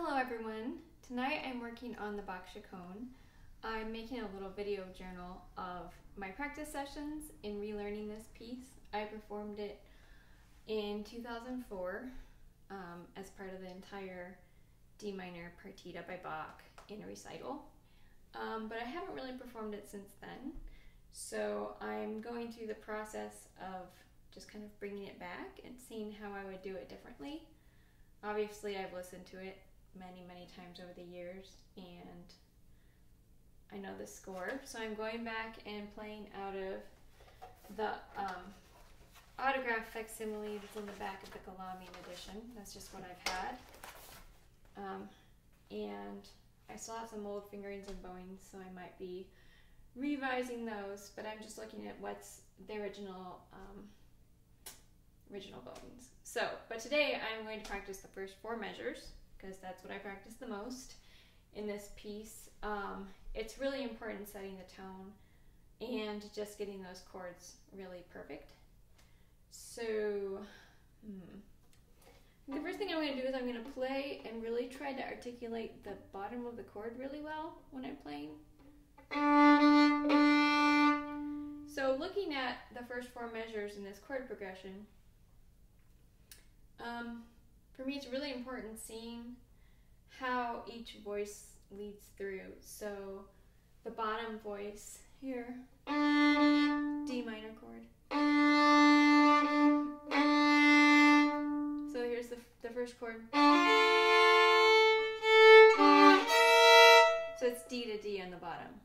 Hello everyone. Tonight I'm working on the Bach Chaconne. I'm making a little video journal of my practice sessions in relearning this piece. I performed it in 2004 as part of the entire D minor partita by Bach in a recital. But I haven't really performed it since then. So I'm going through the process of just kind of bringing it back and seeing how I would do it differently. Obviously I've listened to it many times over the years and I know the score, so I'm going back and playing out of the autograph facsimile that's on the back of the Galamine edition. That's just what I've had, and I still have some old fingerings and bowings, so I might be revising those, but I'm just looking at what's the original bowings. So, but today I'm going to practice the first four measures, because that's what I practice the most in this piece. It's really important setting the tone and just getting those chords really perfect. So the first thing I'm going to do is I'm going to play and really try to articulate the bottom of the chord really well when I'm playing. So looking at the first four measures in this chord progression, for me, it's really important seeing how each voice leads through. So the bottom voice here, D minor chord. So here's the first chord. So it's D to D on the bottom.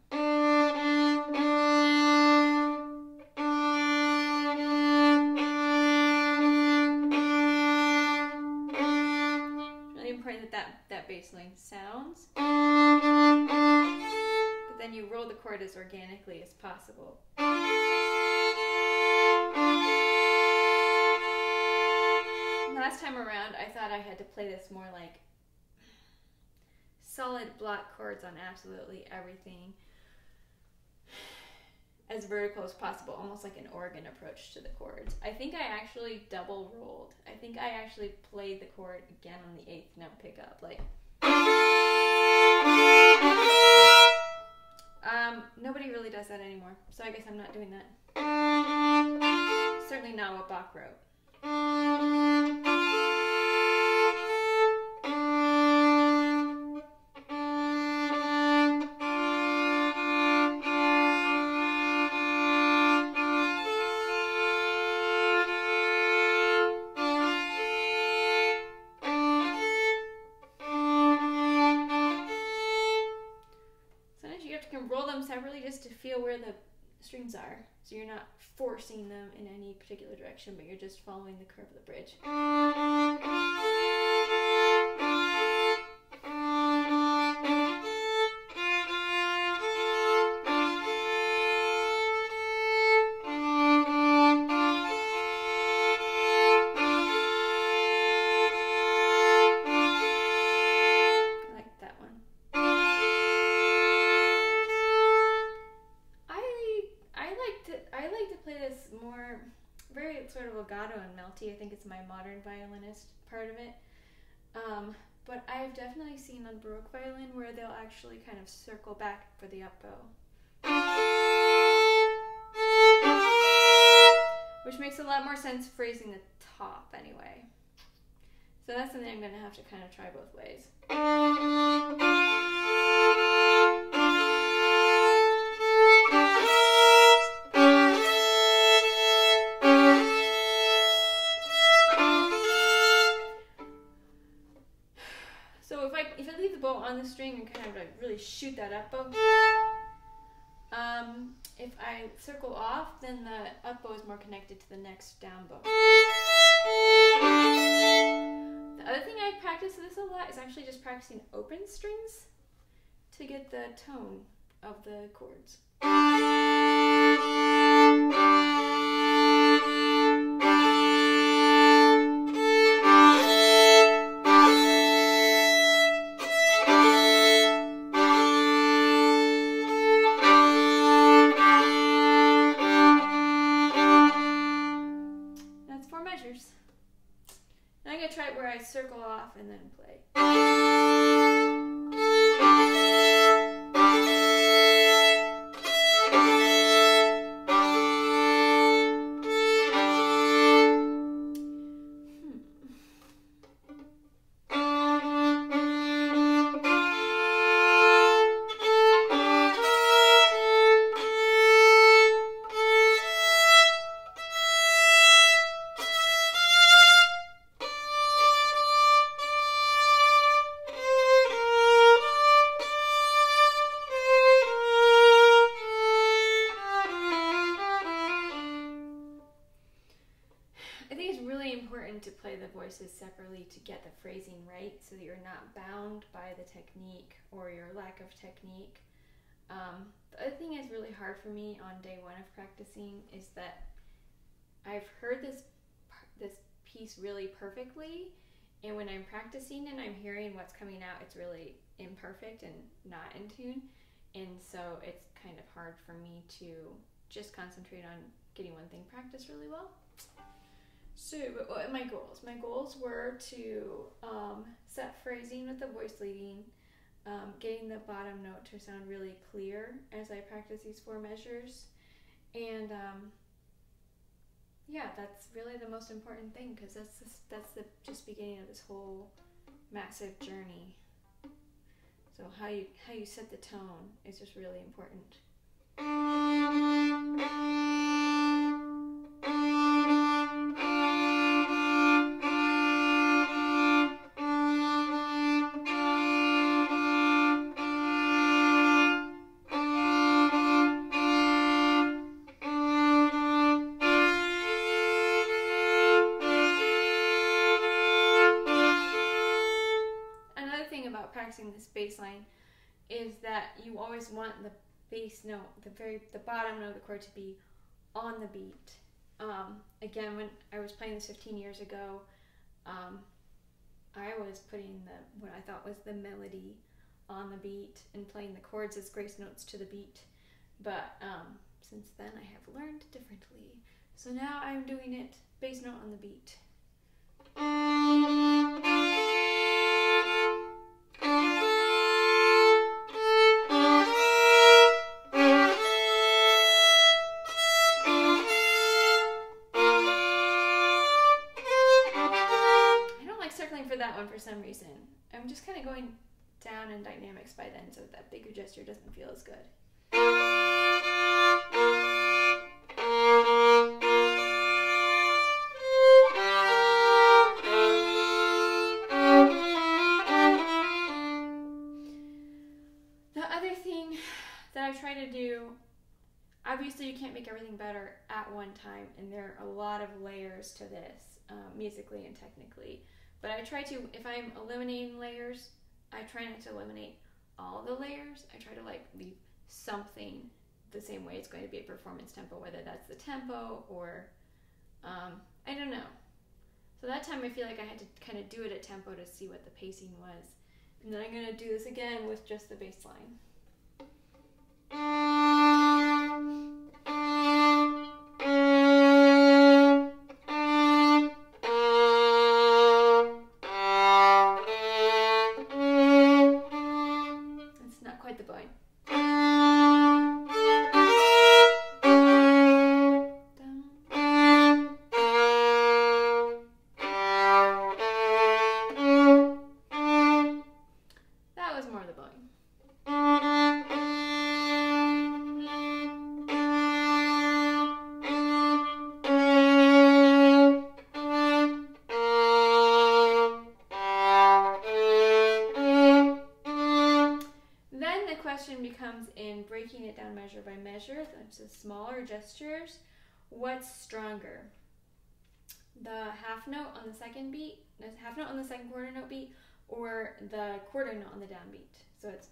That bass line sounds, but then you roll the chord as organically as possible. Last time around, I thought I had to play this more like solid block chords on absolutely everything, as vertical as possible, almost like an organ approach to the chords. I think I actually double rolled. I think I actually played the chord again on the 8th note pickup. Like, nobody really does that anymore, so I guess I'm not doing that. Certainly not what Bach wrote. Roll them separately just to feel where the strings are, so you're not forcing them in any particular direction, but you're just following the curve of the bridge. Sort of legato and melty. I think it's my modern violinist part of it. But I've definitely seen on Baroque violin where they'll actually kind of circle back for the up bow, which makes a lot more sense phrasing the top anyway. So that's something I'm going to have to kind of try both ways. If I leave the bow on the string and kind of like really shoot that up bow, if I circle off, then the up bow is more connected to the next down bow. The other thing I practice this a lot is actually just practicing open strings to get the tone of the chords. And I'm going to try it where I circle off and then play. I think it's really important to play the voices separately to get the phrasing right so that you're not bound by the technique or your lack of technique. The other thing that's really hard for me on day one of practicing is that I've heard this piece really perfectly, and when I'm practicing and I'm hearing what's coming out, it's really imperfect and not in tune, and so it's kind of hard for me to just concentrate on getting one thing practiced really well. So, what are my goals? My goals were to set phrasing with the voice leading, getting the bottom note to sound really clear as I practice these 4 measures, and yeah, that's really the most important thing, because that's the just beginning of this whole massive journey. So how you set the tone is just really important. About practicing this bass line is that you always want the bass note, the bottom note of the chord, to be on the beat. Again, when I was playing this 15 years ago, I was putting what I thought was the melody on the beat and playing the chords as grace notes to the beat. But since then I have learned differently. So now I'm doing it bass note on the beat. For that one, for some reason, I'm just kind of going down in dynamics by then, so that bigger gesture doesn't feel as good. The other thing that I try to do, obviously you can't make everything better at one time, and there are a lot of layers to this, musically and technically. But I try to, if I'm eliminating layers, I try not to eliminate all the layers. I try to leave something the same way it's going to be a performance tempo, whether that's the tempo or, I don't know. So that time I feel like I had to kind of do it at tempo to see what the pacing was. And then I'm going to do this again with just the bass line. Becomes in breaking it down measure by measure, so smaller gestures. What's stronger? The half note on the second beat, the half note on the second quarter note beat, or the quarter note on the downbeat? So it's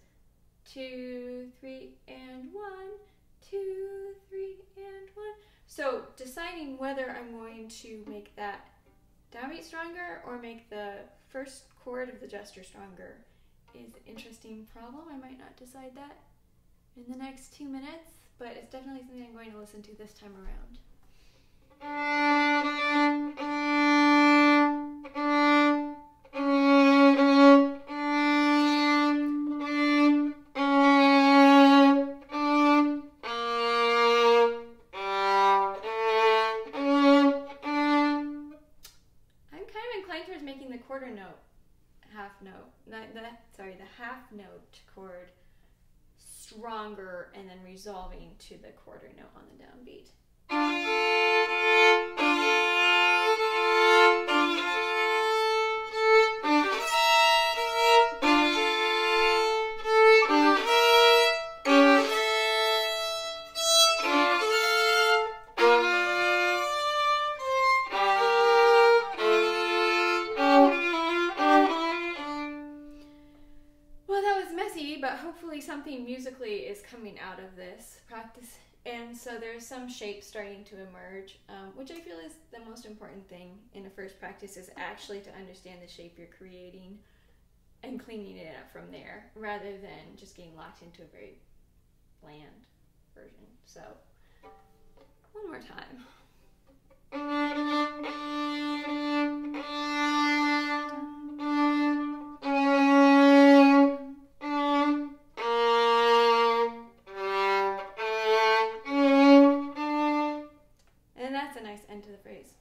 2, 3, and 1, 2, 3, and 1. So deciding whether I'm going to make that downbeat stronger or make the first chord of the gesture stronger is an interesting problem. I might not decide that in the next 2 minutes, but it's definitely something I'm going to listen to this time around. heading towards making the quarter note, the half note chord stronger, and then resolving to the quarter note on the downbeat. But hopefully something musically is coming out of this practice, and so there's some shape starting to emerge, which I feel is the most important thing in a first practice, is actually to understand the shape you're creating and cleaning it up from there, rather than just getting locked into a very bland version. So one more time. And that's a nice end to the phrase.